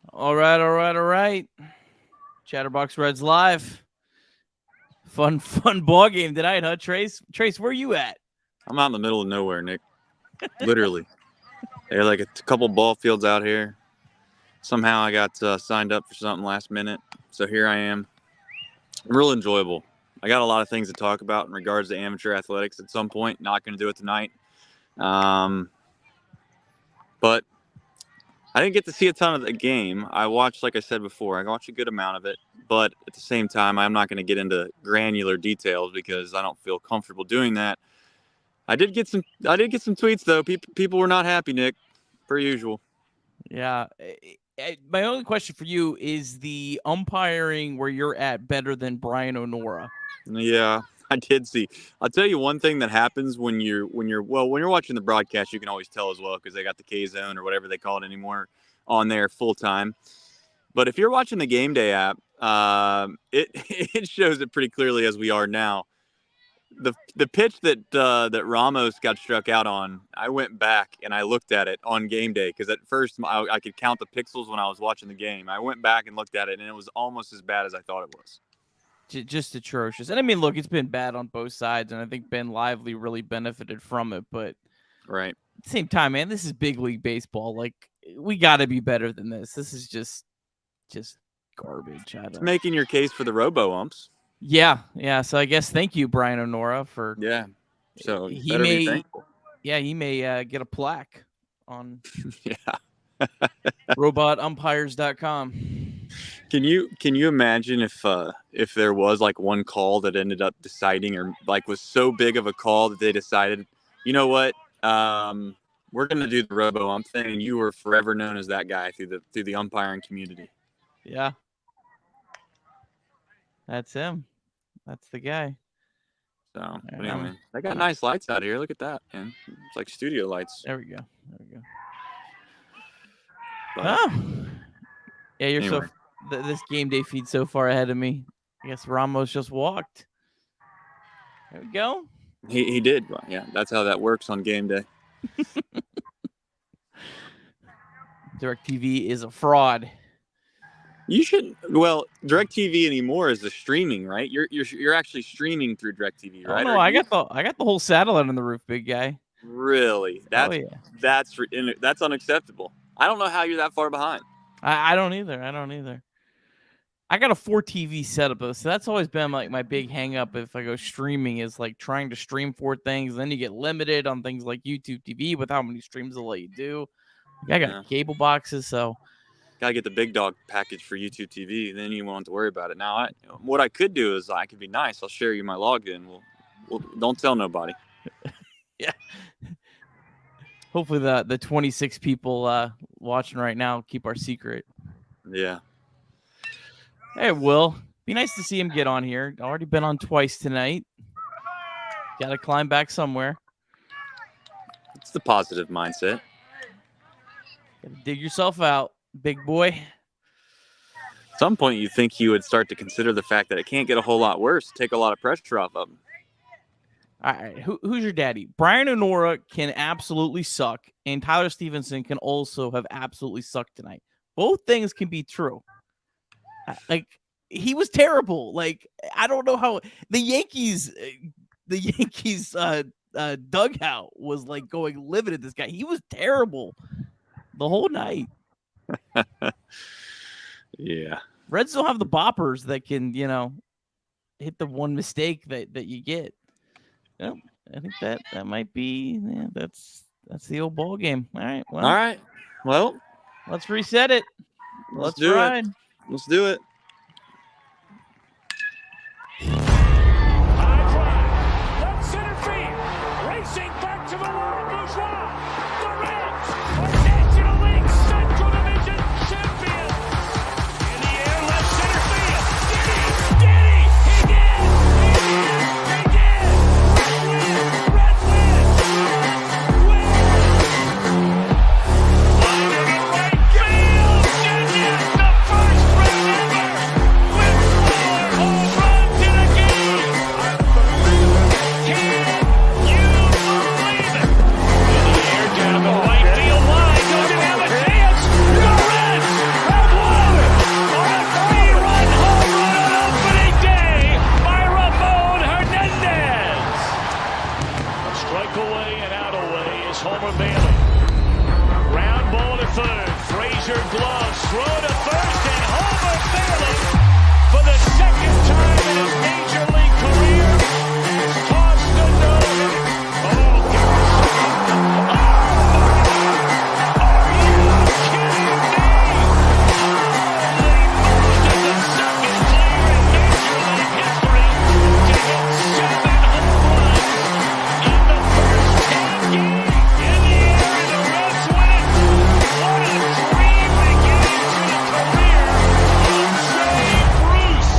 All right. Chatterbox Reds live. Fun ball game tonight, huh, Trace? Trace, where you at? I'm out in the middle of nowhere, Nick. Literally. There are like a couple ball fields out here. Somehow I got signed up for something last minute, so here I am. Real enjoyable. I got a lot of things to talk about in regards to amateur athletics at some point. Not going to do it tonight. But I didn't get to see a ton of the game. I watched, like I said before, I watched a good amount of it. But at the same time, I'm not going to get into granular details because I don't feel comfortable doing that. I did get some tweets though. People were not happy, Nick, per usual. Yeah. My only question for you is the umpiring where you're at better than Brian O'Nora? Yeah, I did see. I'll tell you one thing that happens when you're watching the broadcast, you can always tell as well because they got the K zone or whatever they call it anymore on there full time. But if you're watching the game day app, it shows it pretty clearly as we are now. The pitch that Ramos got struck out on, I went back and I looked at it on game day because at first I could count the pixels when I was watching the game. I went back and looked at it and it was almost as bad as I thought it was. Just atrocious. And I mean, look, it's been bad on both sides, and I think Ben Lively really benefited from it. But right at the same time, man, this is big league baseball. Like, we got to be better than this. This is just garbage. It's making your case for the robo-umps. Yeah. So I guess thank you, Brian O'Nora, for So he may be thankful. Yeah, he may get a plaque on robotumpires.com. Can you imagine if there was like one call that ended up deciding or like was so big of a call that they decided, you know what, we're gonna do the robo-ump thing, and you were forever known as that guy through the umpiring community. Yeah. That's him. That's the guy. So, but anyway, they got nice lights out here. Look at that, man. It's like studio lights. There we go. But, yeah, you're anyway. This game day feed so far ahead of me. I guess Ramos just walked. There we go. He did. Yeah, that's how that works on game day. DirecTV is a fraud. You should. Well, DirecTV anymore is the streaming, right? You're actually streaming through DirecTV, right? No, I got the whole satellite on the roof, big guy. Really? That's unacceptable. I don't know how you're that far behind. I don't either. I got a 4 TV setup, so that's always been like my big hang up if I go streaming is like trying to stream 4 things. Then you get limited on things like YouTube TV with how many streams they'll let you do. I got cable boxes, so gotta get the big dog package for YouTube TV. Then you won't have to worry about it. Now, what I could do is I could be nice. I'll share you my login. We'll don't tell nobody. Yeah. Hopefully the 26 people watching right now keep our secret. Yeah. Hey, Will. Be nice to see him get on here. Already been on twice tonight. Got to climb back somewhere. It's the positive mindset. Got to dig yourself out, big boy. At some point, you think you would start to consider the fact that it can't get a whole lot worse. Take a lot of pressure off of him. All right, who's your daddy? Brian O'Nora can absolutely suck, and Tyler Stevenson can also have absolutely sucked tonight. Both things can be true. Like, he was terrible. Like, I don't know how the Yankees dugout was like going livid at this guy. He was terrible the whole night. Yeah. Reds don't have the boppers that can, hit the one mistake that you get. I think that might be that's the old ball game. All right. Well, let's reset it. Let's do ride. Let's do it. High drive, left center field, racing back to the world bourgeois. The Reds are National League Central Division champions. In the air, left center field. Did he? He did. Red win. Line to the right field. The first run ever. third. Frazier gloves, throw to first, and Homer Bailey, for the second time in his major league career, has tossed the note. Oh, are you kidding me? They moved as the second player in major league history to hit 7 home runs in the first 10 games. In the air, and the Reds win it. What a dream beginning to a career of Jay Bruce.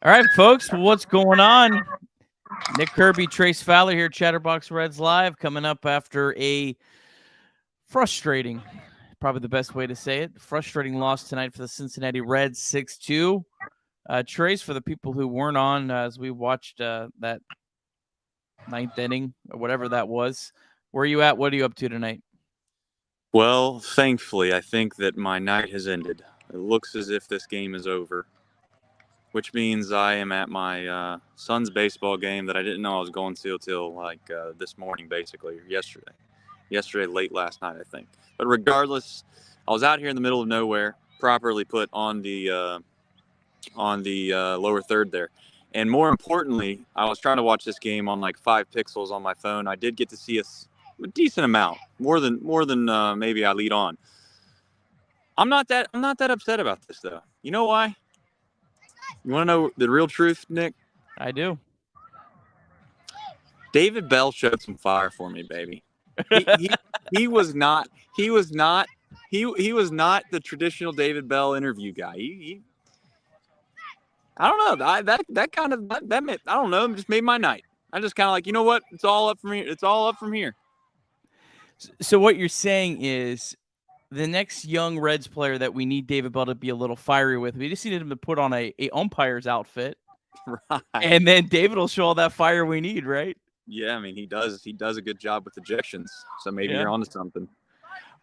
All right, folks, well, what's going on? Nick Kirby, Trace Fowler here, Chatterbox Reds Live, coming up after a frustrating, probably the best way to say it, frustrating loss tonight for the Cincinnati Reds, 6-2. Trace, for the people who weren't on as we watched that ninth inning or whatever that was, where are you at? What are you up to tonight? Well, thankfully, I think that my night has ended. It looks as if this game is over, which means I am at my son's baseball game that I didn't know I was going to till like this morning, basically, or yesterday late last night, I think. But regardless, I was out here in the middle of nowhere, properly put on the lower third there. And more importantly, I was trying to watch this game on like 5 pixels on my phone. I did get to see a decent amount, more than maybe I lead on. I'm not that upset about this though. You know why? You want to know the real truth, Nick? I do. David Bell showed some fire for me, baby. He was not the traditional David Bell interview guy. I don't know. That made, I don't know. It just made my night. I just kind of like, you know what? It's all up from here. It's all up from here. So what you're saying is the next young Reds player that we need David Bell to be a little fiery with, we just needed him to put on a umpire's outfit. Right. And then David will show all that fire we need, right? Yeah, I mean, he does a good job with ejections. So maybe Yeah. you're onto something.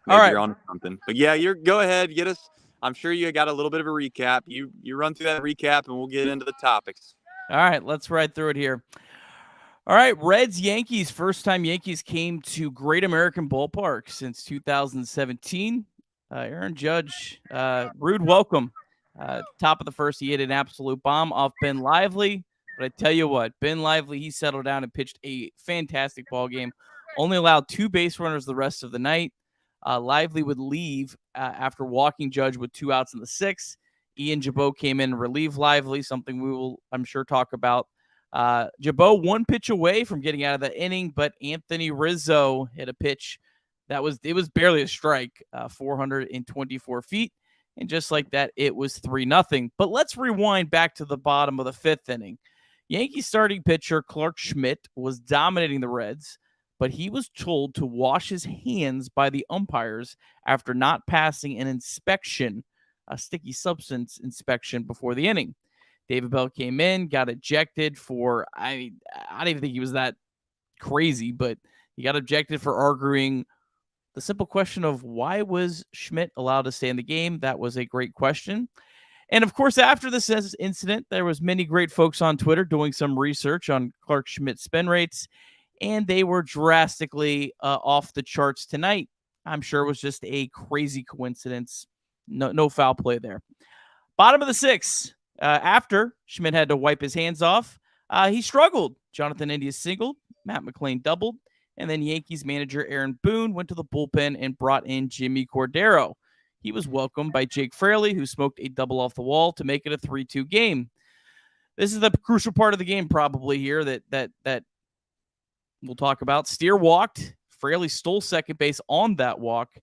All right. You're onto something. But yeah, go ahead, get us. I'm sure you got a little bit of a recap. You run through that recap and we'll get into the topics. All right, let's ride through it here. All right, Reds, Yankees. First time Yankees came to Great American Ballpark since 2017. Aaron Judge, rude welcome. Top of the first, he hit an absolute bomb off Ben Lively. But I tell you what, Ben Lively, he settled down and pitched a fantastic ball game. Only allowed 2 base runners the rest of the night. Lively would leave after walking Judge with 2 outs in the 6th. Ian Jabot came in and relieved Lively, something we will, I'm sure, talk about. Jabot 1 pitch away from getting out of the inning, but Anthony Rizzo hit a pitch it was barely a strike, 424 feet. And just like that, it was 3-0. But let's rewind back to the bottom of the 5th inning. Yankees starting pitcher Clark Schmidt was dominating the Reds, but he was told to wash his hands by the umpires after not passing an inspection, a sticky substance inspection before the inning. David Bell came in, got ejected for, I don't even think he was that crazy, but he got ejected for arguing the simple question of why was Schmidt allowed to stay in the game? That was a great question. And of course, after this incident, there was many great folks on Twitter doing some research on Clark Schmidt's spin rates, and they were drastically off the charts tonight. I'm sure it was just a crazy coincidence. No foul play there. Bottom of the 6th, after Schmidt had to wipe his hands off, he struggled. Jonathan India singled, Matt McClain doubled, and then Yankees manager Aaron Boone went to the bullpen and brought in Jimmy Cordero. He was welcomed by Jake Fraley, who smoked a double off the wall to make it a 3-2 game. This is the crucial part of the game probably here that we'll talk about. Steer walked. Fraley stole second base on that walk,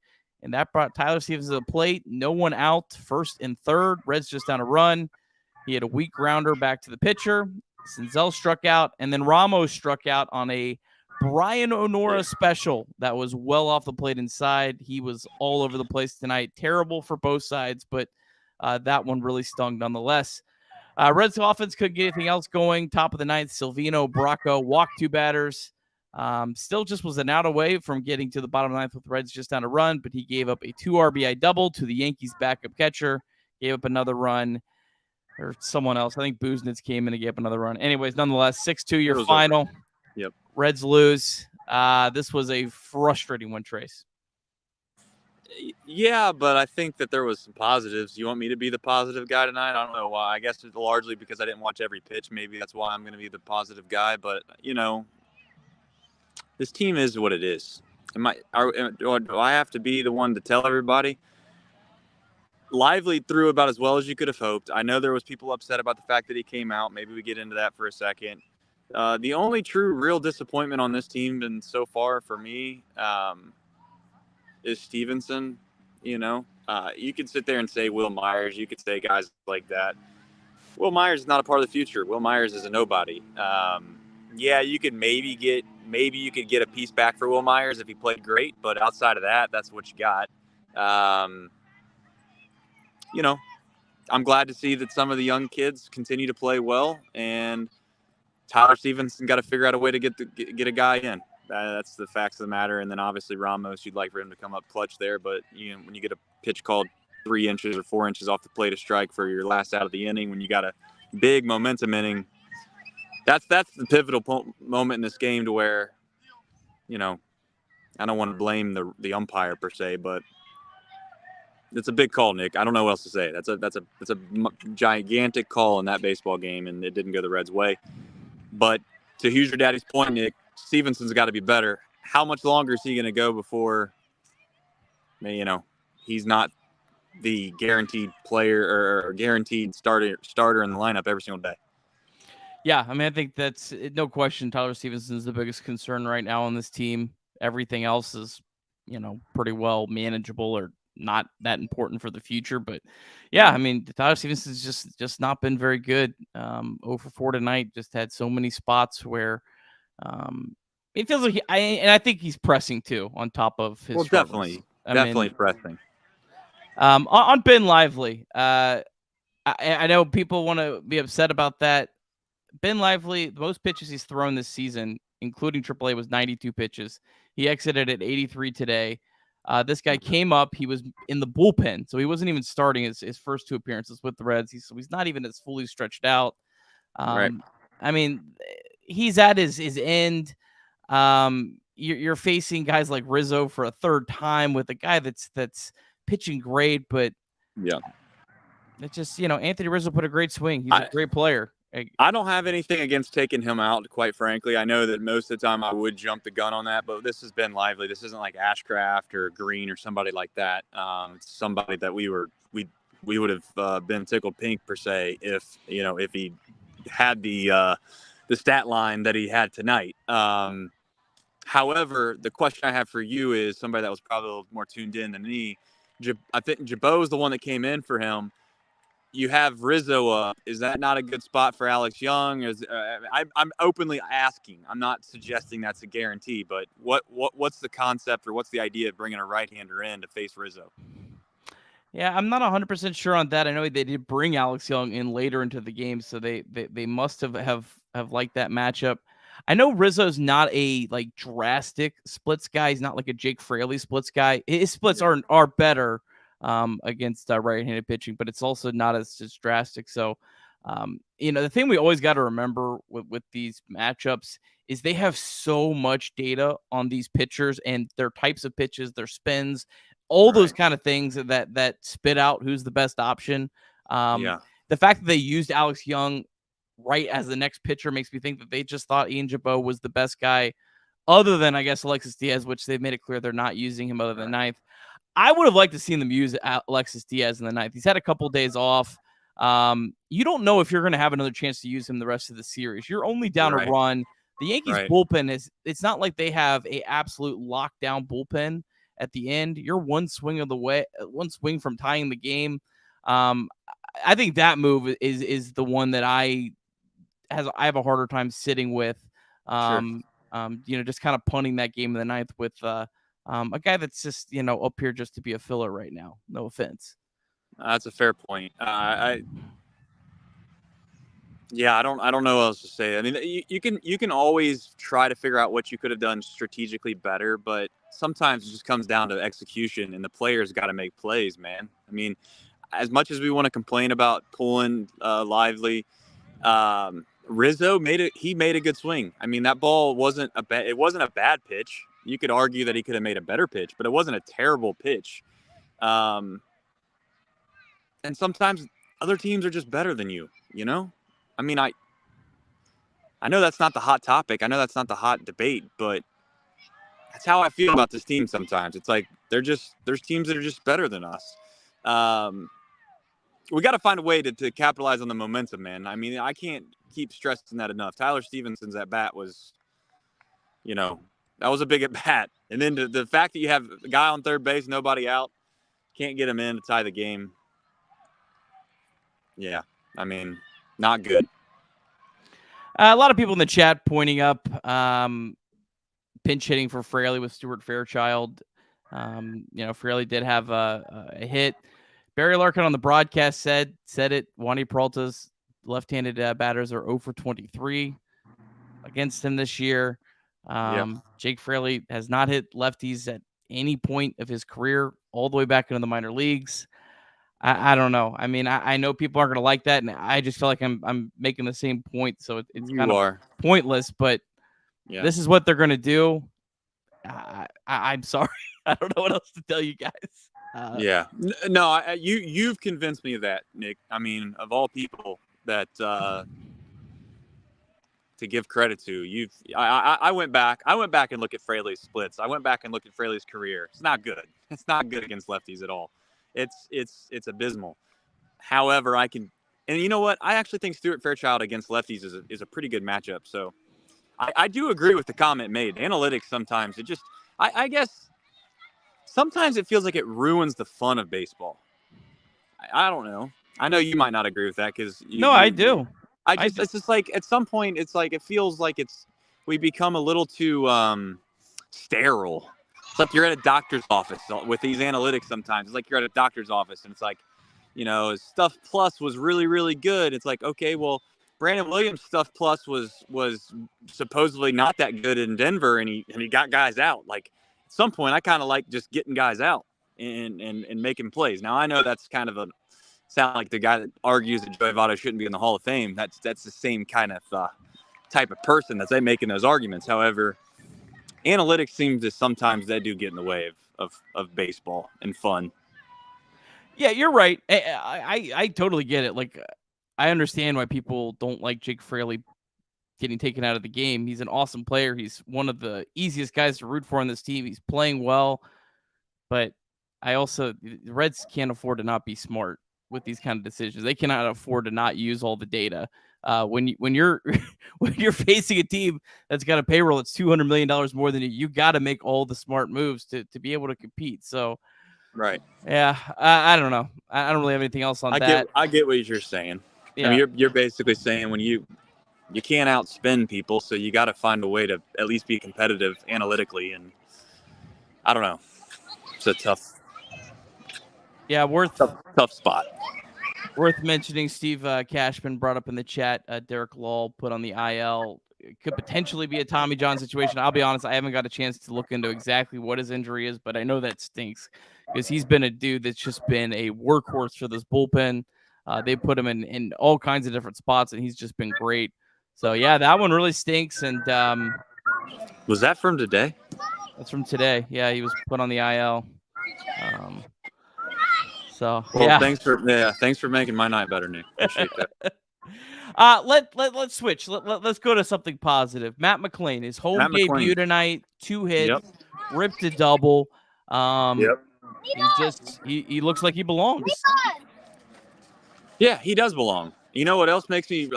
and that brought Tyler Stevens to the plate. No one out, 1st and 3rd. Reds just down a run. He had a weak grounder back to the pitcher. Senzel struck out, and then Ramos struck out on a Brian Onora special that was well off the plate inside. He was all over the place tonight. Terrible for both sides, but that one really stung nonetheless. Reds offense couldn't get anything else going. Top of the 9th, Silvino Bracco walked 2 batters. Still just was an out away from getting to the bottom of the 9th with Reds just down a run, but he gave up a 2 RBI double to the Yankees backup catcher, gave up another run, or someone else. I think Buznitz came in and gave up another run. Anyways, nonetheless, 6-2 your final. Yep. Reds lose. this was a frustrating one, Trace. Yeah, but I think that there was some positives. You want me to be the positive guy tonight? I don't know why. I guess it's largely because I didn't watch every pitch. Maybe that's why I'm going to be the positive guy. But, this team is what it is. Do I have to be the one to tell everybody? Lively threw about as well as you could have hoped. I know there was people upset about the fact that he came out. Maybe we get into that for a second. The only true real disappointment on this team and so far for me is Stevenson. You could sit there and say Will Myers. You could say guys like that. Will Myers is not a part of the future. Will Myers is a nobody. Yeah, you could maybe you could get a piece back for Will Myers if he played great, but outside of that, that's what you got. I'm glad to see that some of the young kids continue to play well, and Tyler Stevenson got to figure out a way to get a guy in. That's the facts of the matter. And then obviously Ramos, you'd like for him to come up clutch there, but when you get a pitch called 3 inches or 4 inches off the plate of strike for your last out of the inning, when you got a big momentum inning, that's the pivotal moment in this game to where, I don't want to blame the umpire per se, but it's a big call, Nick. I don't know what else to say. That's a gigantic call in that baseball game, and it didn't go the Reds' way. But to Hoosier Daddy's point, Nick, Stevenson's got to be better. How much longer is he going to go before, he's not the guaranteed player or guaranteed starter in the lineup every single day? Yeah, I think that's no question. Tyler Stevenson is the biggest concern right now on this team. Everything else is, pretty well manageable or not that important for the future. But yeah, Tyler Stevenson's just not been very good. 0 for 4 tonight. Just had so many spots where it feels like I think he's pressing too on top of his. Well, struggles. definitely pressing. On Ben Lively, I know people want to be upset about that. Ben Lively, the most pitches he's thrown this season, including AAA, was 92 pitches. He exited at 83 today. This guy came up. He was in the bullpen, so he wasn't even starting his first 2 appearances with the Reds. He's not even as fully stretched out. Right. He's at his end. You're facing guys like Rizzo for a third time with a guy that's pitching great, but yeah, it's just Anthony Rizzo put a great swing. He's a great player. I don't have anything against taking him out, quite frankly. I know that most of the time I would jump the gun on that, but this has been Lively. This isn't like Ashcraft or Green or somebody like that. It's somebody that we would have been tickled pink per se if he had the stat line that he had tonight. However, the question I have for you is somebody that was probably a little more tuned in than me. I think Jabot is the one that came in for him. You have Rizzo up. Is that not a good spot for Alex Young? I'm openly asking. I'm not suggesting that's a guarantee, but what's the concept or what's the idea of bringing a right-hander in to face Rizzo? Yeah, I'm not 100% sure on that. I know they did bring Alex Young in later into the game, so they must have liked that matchup. I know Rizzo's not a drastic splits guy. He's not like a Jake Fraley splits guy. His splits are better against right-handed pitching, but it's also not as drastic. So, the thing we always got to remember with these matchups is they have so much data on these pitchers and their types of pitches, their spins, all those kind of things that spit out who's the best option. The fact that they used Alex Young right as the next pitcher makes me think that they just thought Ian Jabot was the best guy other than, I guess, Alexis Diaz, which they've made it clear they're not using him other than ninth. I would have liked to seen them use Alexis Diaz in the ninth. He's had a couple of days off. You don't know if you're going to have another chance to use him the rest of the series. You're only down a run. The Yankees bullpen it's not like they have a absolute lockdown bullpen at the end. You're one swing from tying the game. I think that move is the one that I have a harder time sitting with. Just kind of punting that game in the ninth with a guy that's just up here just to be a filler right now. No offense. That's a fair point. I don't know what else to say. I mean, you can always try to figure out what you could have done strategically better, but sometimes it just comes down to execution, and the players got to make plays, man. I mean, as much as we want to complain about pulling Lively, Rizzo made a good swing. I mean, that ball wasn't a bad pitch. You could argue that he could have made a better pitch, but it wasn't a terrible pitch. And sometimes other teams are just better than you, you know? I mean, I know that's not the hot topic. I know that's not the hot debate, but that's how I feel about this team sometimes. It's like there's teams that are just better than us. We got to find a way to capitalize on the momentum, man. I mean, I can't keep stressing that enough. Tyler Stevenson's at bat was, that was a big at bat. And then the fact that you have a guy on third base, nobody out, can't get him in to tie the game. Yeah, I mean, not good. A lot of people in the chat pointing up pinch hitting for Fraley with Stuart Fairchild. Fraley did have a hit. Barry Larkin on the broadcast said it. Wandy Peralta's left-handed batters are 0 for 23 against him this year. Jake Fraley has not hit lefties at any point of his career all the way back into the minor leagues. I don't know. I mean, I know people aren't going to like that, and I just feel like I'm making the same point, so it's kind of pointless. But this is what they're going to do. I'm sorry. I don't know what else to tell you guys. You've convinced me of that, Nick. I mean, of all people that to give credit to, I went back and looked at Fraley's splits. I went back and looked at Fraley's career. It's not good. It's not good against lefties at all. It's abysmal. However, and you know what? I actually think Stuart Fairchild against lefties is a pretty good matchup. So I do agree with the comment made. Analytics sometimes I guess sometimes it feels like it ruins the fun of baseball. I don't know. I know you might not agree with that because I do. It's just like at some point it's like it feels like we become a little too sterile. It's like you're at a doctor's office with these analytics sometimes. It's like you're at a doctor's office and it's like, Stuff Plus was really, really good. It's like, okay, well, Brandon Williams' Stuff Plus was supposedly not that good in Denver and he got guys out. Like at some point I kind of like just getting guys out and making plays. Now I know that's kind of sound like the guy that argues that Joey Votto shouldn't be in the Hall of Fame. That's the same kind of type of person that's making those arguments. However, analytics seem to sometimes they do get in the way of baseball and fun. Yeah, you're right. I totally get it. Like, I understand why people don't like Jake Fraley getting taken out of the game. He's an awesome player. He's one of the easiest guys to root for on this team. He's playing well. But the Reds can't afford to not be smart with these kind of decisions. They cannot afford to not use all the data. When you're facing a team that's got a payroll that's $200 million more than you got to make all the smart moves to be able to compete. So, right. Yeah. I don't know. I don't really have anything else on that. I get what you're saying. Yeah. I mean, you're basically saying when you can't outspend people, so you got to find a way to at least be competitive analytically. And I don't know. It's a tough spot. Worth mentioning, Steve Cashman brought up in the chat, Derek Lull put on the IL. It could potentially be a Tommy John situation. I'll be honest, I haven't got a chance to look into exactly what his injury is, but I know that stinks because he's been a dude that's just been a workhorse for this bullpen. They put him in all kinds of different spots, and he's just been great. So, yeah, that one really stinks. And was that from today? That's from today. Yeah, he was put on the IL. Thanks for making my night better, Nick. Appreciate that. Let's switch. Let's go to something positive. Matt McLain, his home debut tonight, 2 hits, ripped a double. He looks like he belongs. Yeah, he does belong. You know what else makes me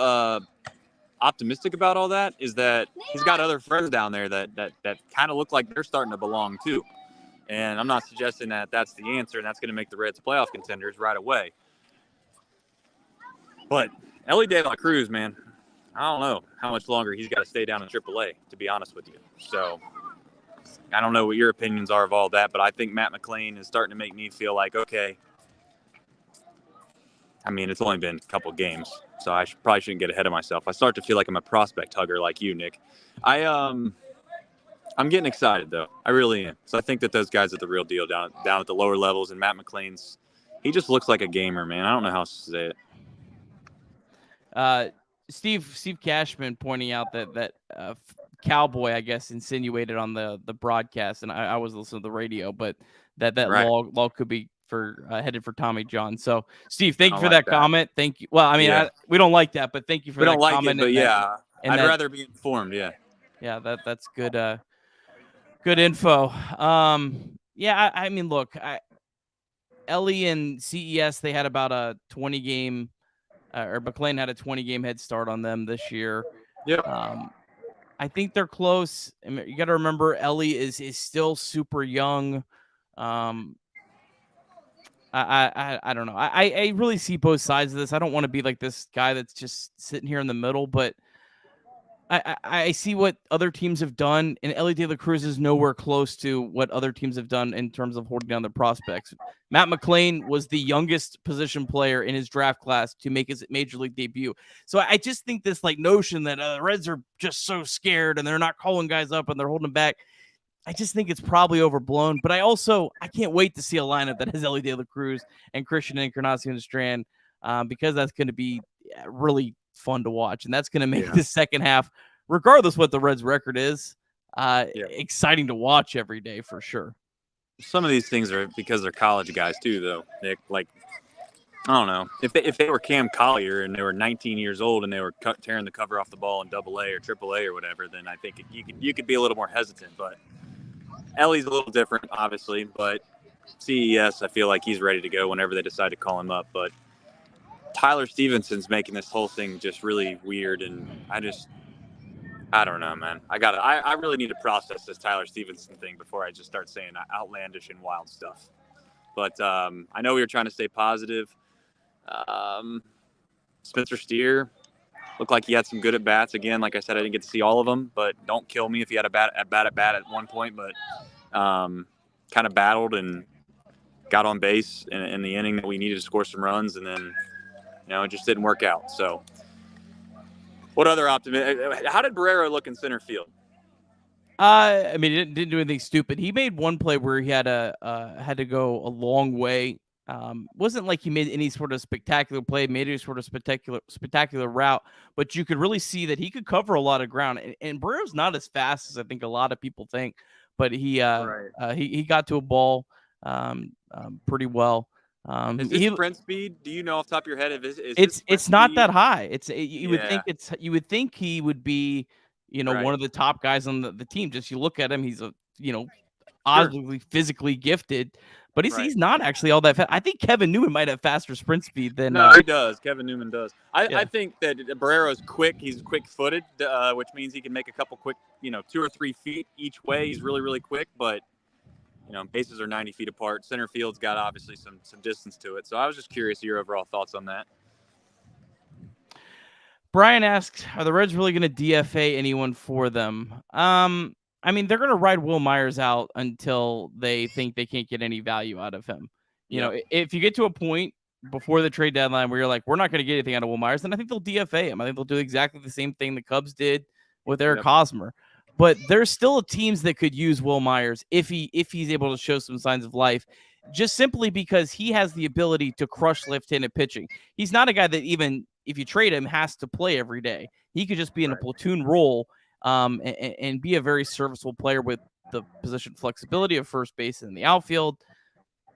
optimistic about all that is that he's got other friends down there that kind of look like they're starting to belong too. And I'm not suggesting that that's the answer and that's going to make the Reds playoff contenders right away. But Ellie De La Cruz, man, I don't know how much longer he's got to stay down in AAA, to be honest with you. So I don't know what your opinions are of all that, but I think Matt McLain is starting to make me feel like, okay, I mean, it's only been a couple games, so I probably shouldn't get ahead of myself. I start to feel like I'm a prospect hugger like you, Nick. I'm getting excited, though. I really am. So I think that those guys are the real deal down at the lower levels, and Matt McLain's, he just looks like a gamer, man. I don't know how else to say it. Steve Cashman pointing out that Cowboy, I guess, insinuated on the broadcast, and I was listening to the radio, but that Right. law could be for headed for Tommy John. So, Steve, thank you for like that comment. Thank you. Well, I mean, Yeah. we don't like that, but thank you for We that don't like comment. it, but yeah, and I'd rather be informed. Yeah. Yeah, that's good. Good info. Yeah, I mean, look, Ellie and CES, they had about a 20 game, or McLean had a 20 game head start on them this year. Yep. I think they're close. I mean, you got to remember Ellie is still super young. I don't know. I really see both sides of this. I don't want to be like this guy that's just sitting here in the middle, but I see what other teams have done, and Ellie De La Cruz is nowhere close to what other teams have done in terms of holding down their prospects. Matt McLean was the youngest position player in his draft class to make his major league debut. So I just think this like notion that the Reds are just so scared and they're not calling guys up and they're holding them back, I just think it's probably overblown. But I can't wait to see a lineup that has Ellie De La Cruz and Christian Encarnacion Strand, because that's going to be really fun to watch, and that's going to make the second half, regardless what the Reds' record is, exciting to watch every day for sure. Some of these things are because they're college guys too, though, Nick. Like, I don't know, if they were Cam Collier and they were 19 years old and they were tearing the cover off the ball in AA or AAA or whatever, then I think you could be a little more hesitant. But Ellie's a little different, obviously, but CES, I feel like he's ready to go whenever they decide to call him up. But Tyler Stevenson's making this whole thing just really weird, and I don't know, man. I really need to process this Tyler Stevenson thing before I just start saying outlandish and wild stuff. But I know we were trying to stay positive. Spencer Steer looked like he had some good at-bats. Again, like I said, I didn't get to see all of them, but don't kill me if he had a bad at-bat at one point. But kind of battled and got on base in the inning that we needed to score some runs, and then it just didn't work out. So what other optimism? How did Barrera look in center field? I mean, he didn't do anything stupid. He made one play where he had to go a long way. Wasn't like he made any sort of spectacular play, made any sort of spectacular route, but you could really see that he could cover a lot of ground. And Barrera's not as fast as I think a lot of people think, but he got to a ball pretty well. Is his sprint speed? Do you know off the top of your head if it's not that high? You would think he would be one of the top guys on the team. Just you look at him, he's oddly physically gifted, but he's not actually all that fast. I think Kevin Newman might have faster sprint speed than. No, he does. Kevin Newman does. I think that Barrera's quick. He's quick-footed, which means he can make a couple quick, 2 or 3 feet each way. He's really, really quick, but bases are 90 feet apart. Center field's got obviously some distance to it. So I was just curious your overall thoughts on that. Brian asks, are the Reds really going to DFA anyone for them? I mean, they're going to ride Will Myers out until they think they can't get any value out of him. If you get to a point before the trade deadline where you're like, we're not going to get anything out of Will Myers, then I think they'll DFA him. I think they'll do exactly the same thing the Cubs did with Eric Hosmer. But there's still teams that could use Will Myers if he's able to show some signs of life, just simply because he has the ability to crush left-handed pitching. He's not a guy that even if you trade him has to play every day. He could just be in a platoon role and be a very serviceable player with the position flexibility of first base and the outfield.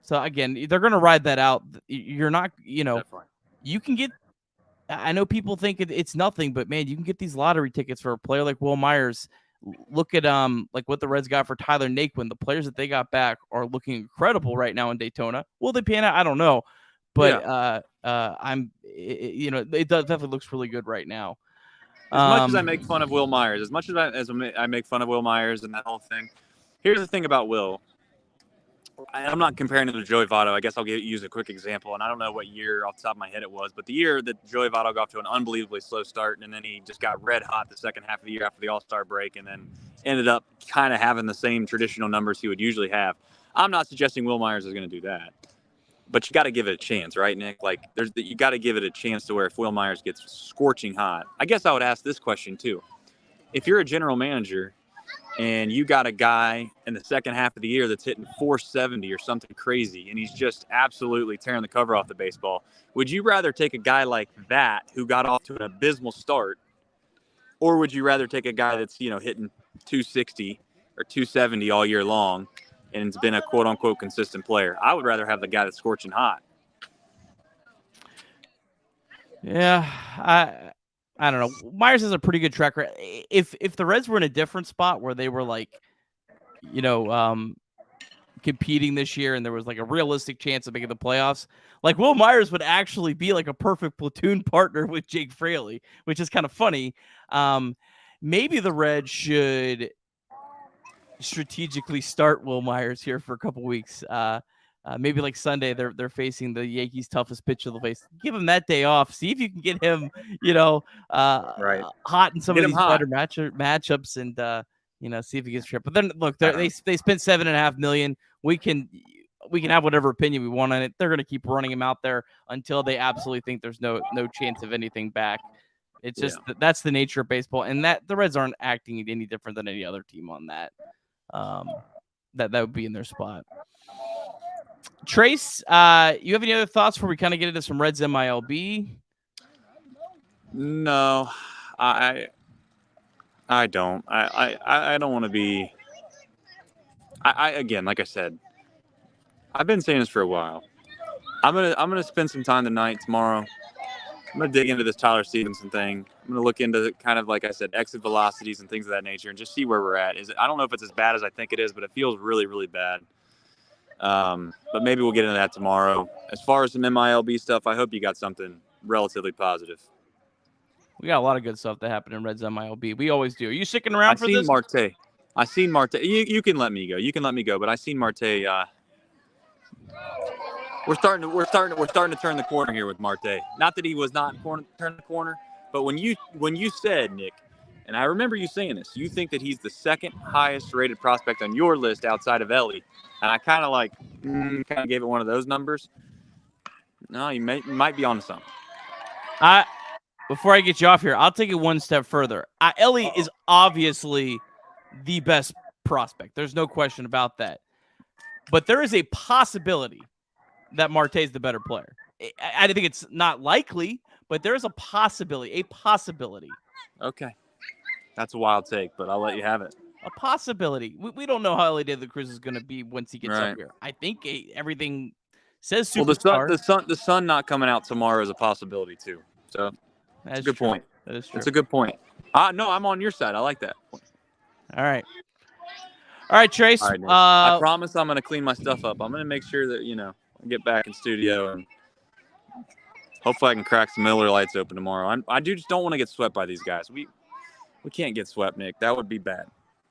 So again, they're going to ride that out. You're not, Definitely. You can get. I know people think it's nothing, but man, you can get these lottery tickets for a player like Will Myers. Look at like what the Reds got for Tyler Naquin. The players that they got back are looking incredible right now in Daytona. Will they pan out? I don't know, but it definitely looks really good right now. As much as I make fun of Will Myers, as much as I make fun of Will Myers and that whole thing, here's the thing about Will. I'm not comparing him to Joey Votto. I guess I'll use a quick example, and I don't know what year off the top of my head it was, but the year that Joey Votto got off to an unbelievably slow start, and then he just got red hot the second half of the year after the All-Star break, and then ended up kind of having the same traditional numbers he would usually have. I'm not suggesting Will Myers is going to do that, but you got to give it a chance, right, Nick? Like, you got to give it a chance to where if Will Myers gets scorching hot, I guess I would ask this question too: if you're a general manager and you got a guy in the second half of the year that's hitting 470 or something crazy, and he's just absolutely tearing the cover off the baseball. Would you rather take a guy like that who got off to an abysmal start, or would you rather take a guy that's, hitting 260 or 270 all year long and has been a quote-unquote consistent player? I would rather have the guy that's scorching hot. Yeah, I don't know. Myers has a pretty good track record. If the Reds were in a different spot where they were like, competing this year and there was like a realistic chance of making the playoffs, like Will Myers would actually be like a perfect platoon partner with Jake Fraley, which is kind of funny. Maybe the Reds should strategically start Will Myers here for a couple weeks. Maybe like Sunday, they're facing the Yankees' toughest pitcher they'll face. Give him that day off. See if you can get him, Right. hot in some Get of him these hot. better matchups, and see if he gets tripped. But then look, they spent $7.5 million. We can have whatever opinion we want on it. They're going to keep running him out there until they absolutely think there's no chance of anything back. It's just that's the nature of baseball, and that the Reds aren't acting any different than any other team on that. That would be in their spot. Trace, you have any other thoughts before we kind of get into some Reds MILB? No, I don't. I don't want to be. Again, like I said, I've been saying this for a while. I'm gonna spend some time tomorrow. I'm gonna dig into this Tyler Stevenson thing. I'm gonna look into kind of, like I said, exit velocities and things of that nature, and just see where we're at. I don't know if it's as bad as I think it is, but it feels really, really bad. But maybe we'll get into that tomorrow. As far as some MILB stuff, I hope you got something relatively positive. We got a lot of good stuff that happened in Reds MILB. We always do. Are you sticking around for this? I seen Marte. You can let me go. But I seen Marte. We're starting to turn the corner here with Marte. Not that he was not turn the corner, but when you said, Nick, and I remember you saying this, you think that he's the second highest rated prospect on your list outside of Ellie, and I kind of gave it one of those numbers. No, you might be onto something. Before I get you off here, I'll take it one step further. Ellie is obviously the best prospect. There's no question about that. But there is a possibility that Marte is the better player. I think it's not likely, but there is a possibility. Okay. That's a wild take, but I'll let you have it. A possibility. We don't know how Ellie De La Cruz is going to be once he gets Right. up here. I think everything says superstar. Well, the sun not coming out tomorrow is a possibility too. So that's a good point. That is true. That's a good point. No, I'm on your side. I like that. All right, Trace. All right, I promise I'm going to clean my stuff up. I'm going to make sure that, I get back in studio and hopefully I can crack some Miller Lights open tomorrow. I just don't want to get swept by these guys. We can't get swept, Nick. That would be bad.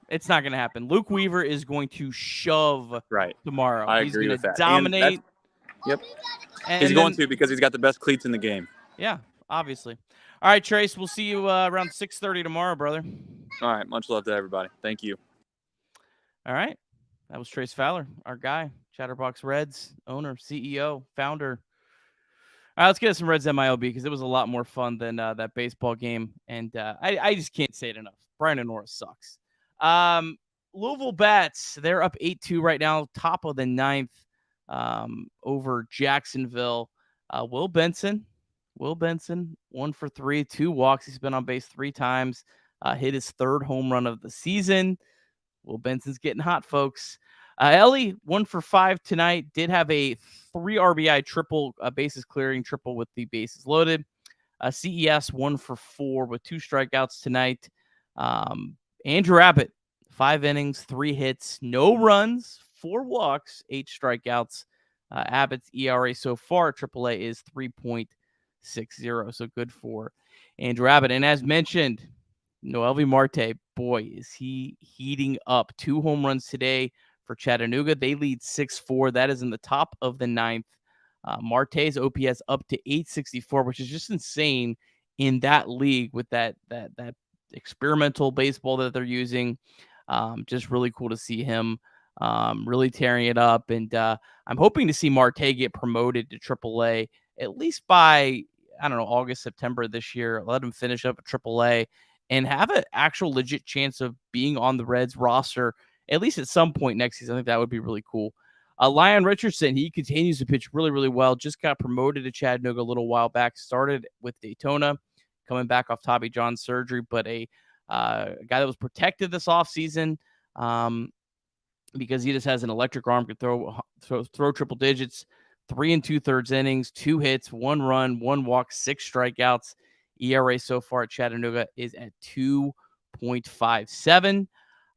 It's not going to happen. Luke Weaver is going to shove tomorrow. I agree with that. Dominate. Yep. He's going to because he's got the best cleats in the game. Yeah, obviously. All right, Trace. We'll see you around 6:30 tomorrow, brother. All right. Much love to everybody. Thank you. All right. That was Trace Fowler, our guy. Chatterbox Reds, owner, CEO, founder. All right, let's get some Reds MILB because it was a lot more fun than that baseball game. And I just can't say it enough. Brian Norris sucks. Louisville Bats, they're up 8-2 right now, top of the ninth over Jacksonville. Will Benson, 1 for 3, 2 walks. He's been on base 3 times, hit his 3rd home run of the season. Will Benson's getting hot, folks. Ellie, 1 for 5 tonight, did have a 3 RBI triple, bases clearing triple with the bases loaded. CES, 1 for 4 with 2 strikeouts tonight. Andrew Abbott, 5 innings, 3 hits, no runs, 4 walks, 8 strikeouts. Abbott's ERA so far at AAA is 3.60, so good for Andrew Abbott. And as mentioned, Noelvi Marte, boy, is he heating up. 2 home runs today for Chattanooga. They lead 6-4. That is in the top of the 9th. Marte's OPS up to 864, which is just insane in that league with that experimental baseball that they're using. Just really cool to see him really tearing it up. And I'm hoping to see Marte get promoted to AAA at least by, I don't know, August, September this year. Let him finish up at AAA and have an actual legit chance of being on the Reds roster, at least at some point next season. I think that would be really cool. Lyon Richardson, he continues to pitch really, really well. Just got promoted to Chattanooga a little while back. Started with Daytona, coming back off Tommy John surgery, but a guy that was protected this offseason because he just has an electric arm, can throw triple digits, 3 2/3 innings, 2 hits, 1 run, 1 walk, 6 strikeouts. ERA so far at Chattanooga is at 2.57.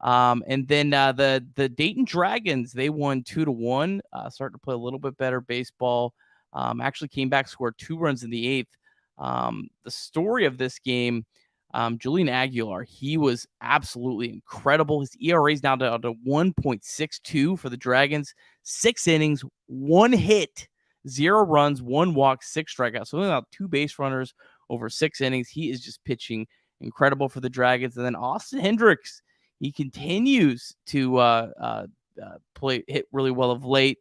And then the Dayton Dragons, they won 2-1, starting to play a little bit better baseball. Actually came back, scored 2 runs in the 8th. The story of this game, Julian Aguilar, he was absolutely incredible. His ERA is now down to 1.62 for the Dragons. 6 innings, 1 hit, 0 runs, 1 walk, 6 strikeouts. So only about 2 base runners over 6 innings. He is just pitching incredible for the Dragons. And then Austin Hendricks, he continues to hit really well of late.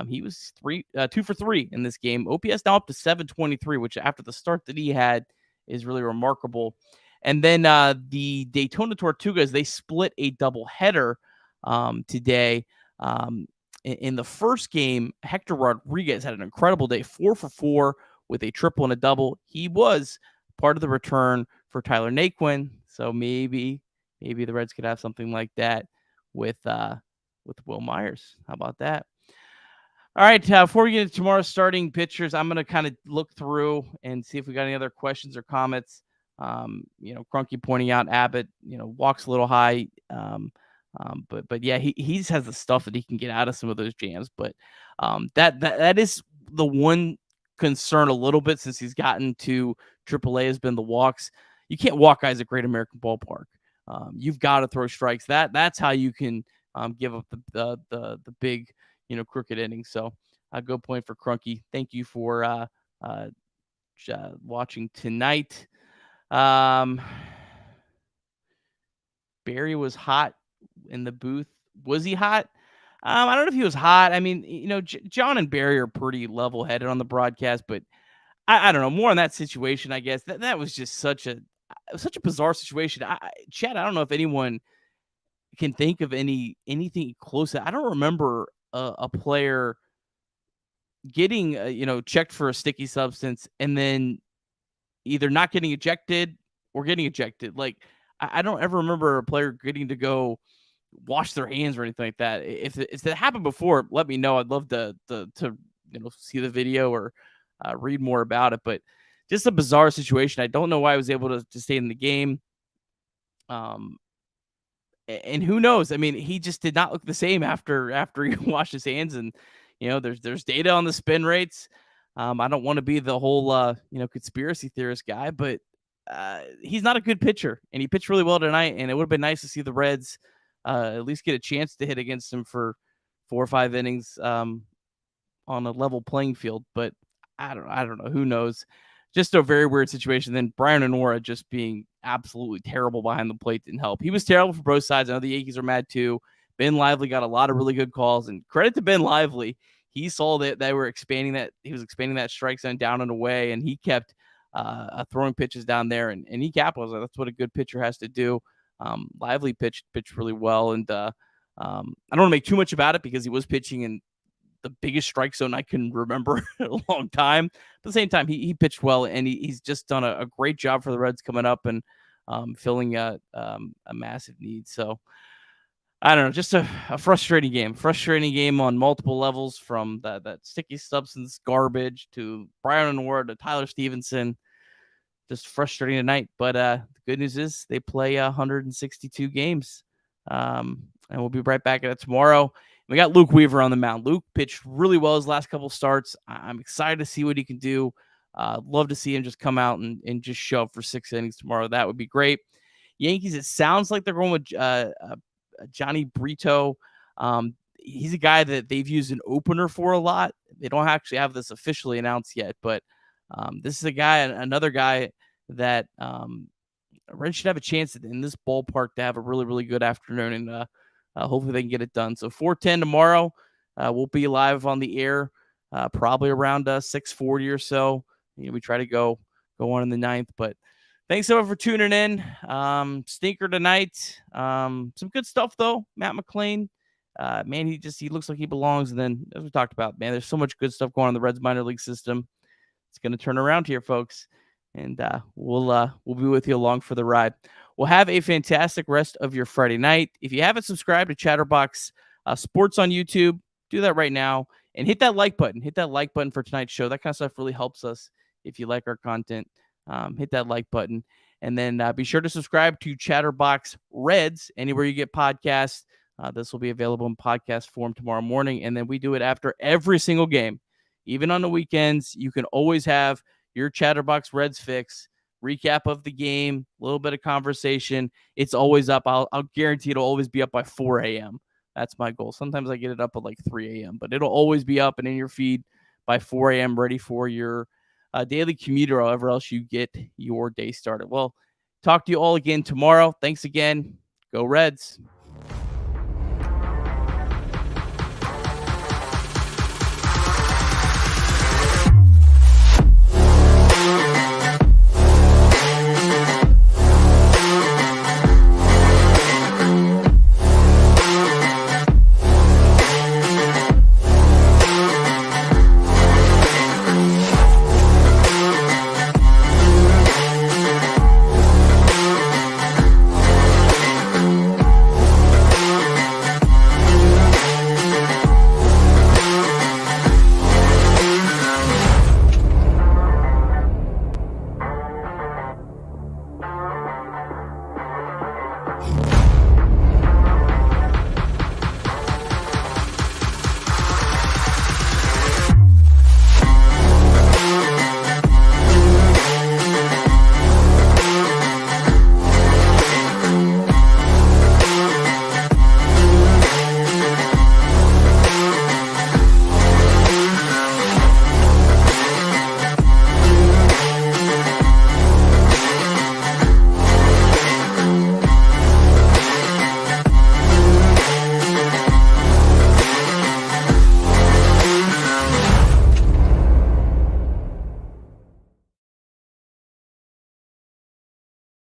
He was 2 for 3 in this game. OPS now up to 723, which after the start that he had is really remarkable. And then the Daytona Tortugas, they split a doubleheader today. In the first game, Hector Rodriguez had an incredible day, 4 for 4 with a triple and a double. He was part of the return for Tyler Naquin, so maybe the Reds could have something like that with Will Myers. How about that? All right, before we get into tomorrow's starting pitchers, I'm going to kind of look through and see if we got any other questions or comments. Crunky pointing out Abbott, walks a little high. But yeah, he just has the stuff that he can get out of some of those jams. But that is the one concern a little bit since he's gotten to AAA has been the walks. You can't walk guys at Great American Ballpark. You've got to throw strikes. That's how you can give up the big crooked innings. So a good point for Crunky. Thank you for watching tonight. Barry was hot in the booth. Was he hot? I don't know if he was hot. I mean, John and Barry are pretty level-headed on the broadcast, but I don't know. More on that situation, I guess. That was just such a bizarre situation. Chad, I don't know if anyone can think of anything close. I don't remember a player getting checked for a sticky substance and then either not getting ejected or getting ejected. Like, I don't ever remember a player getting to go wash their hands or anything like that. If that happened before, let me know. I'd love to see the video or read more about it. But just a bizarre situation. I don't know why I was able to stay in the game. And who knows? I mean, he just did not look the same after he washed his hands. And there's data on the spin rates. I don't want to be the whole conspiracy theorist guy, but he's not a good pitcher, and he pitched really well tonight. And it would have been nice to see the Reds at least get a chance to hit against him for 4 or 5 innings on a level playing field. But I don't know. Who knows? Just a very weird situation. Then Brian Onora just being absolutely terrible behind the plate didn't help. He was terrible for both sides. I know the Yankees are mad too. Ben Lively got a lot of really good calls, and credit to Ben Lively. He saw that they were expanding that. He was expanding that strike zone down and away, and he kept throwing pitches down there, and he capitalized. That's what a good pitcher has to do. Lively pitched really well, and I don't want to make too much about it because he was pitching in the biggest strike zone I can remember in a long time. But at the same time, he pitched well, and he's just done a great job for the Reds coming up and filling a massive need. So I don't know, just a frustrating game on multiple levels, from that sticky substance garbage to Brian Onora to Tyler Stevenson. Just frustrating tonight. But the good news is they play 162 games. And we'll be right back at it tomorrow. We got Luke Weaver on the mound. Luke pitched really well his last couple starts. I'm excited to see what he can do. Love to see him just come out and just show up for 6 innings tomorrow. That would be great. Yankees, it sounds like they're going with Johnny Brito. He's a guy that they've used an opener for a lot. They don't actually have this officially announced yet, but this is another guy that Reds should have a chance in this ballpark to have a really, really good afternoon, and hopefully they can get it done. So 4:10 tomorrow, we'll be live on the air probably around 6:40 or so. We try to go on in the 9th, but Thanks so much for tuning in. Stinker tonight. Some good stuff though. Matt McClain. Man, he looks like he belongs. And then, as we talked about, man, there's so much good stuff going on in the Reds minor league system. It's going to turn around here, folks. And we'll be with you along for the ride. We'll have a fantastic rest of your Friday night. If you haven't subscribed to Chatterbox Sports on YouTube, do that right now. And hit that like button. Hit that like button for tonight's show. That kind of stuff really helps us if you like our content. Hit that like button. And then be sure to subscribe to Chatterbox Reds anywhere you get podcasts. This will be available in podcast form tomorrow morning. And then we do it after every single game. Even on the weekends, you can always have your Chatterbox Reds fix, recap of the game, a little bit of conversation. It's always up. I'll guarantee it'll always be up by 4 a.m. That's my goal. Sometimes I get it up at like 3 a.m., but it'll always be up and in your feed by 4 a.m., ready for your daily commute or however else you get your day started. Well, talk to you all again tomorrow. Thanks again. Go Reds.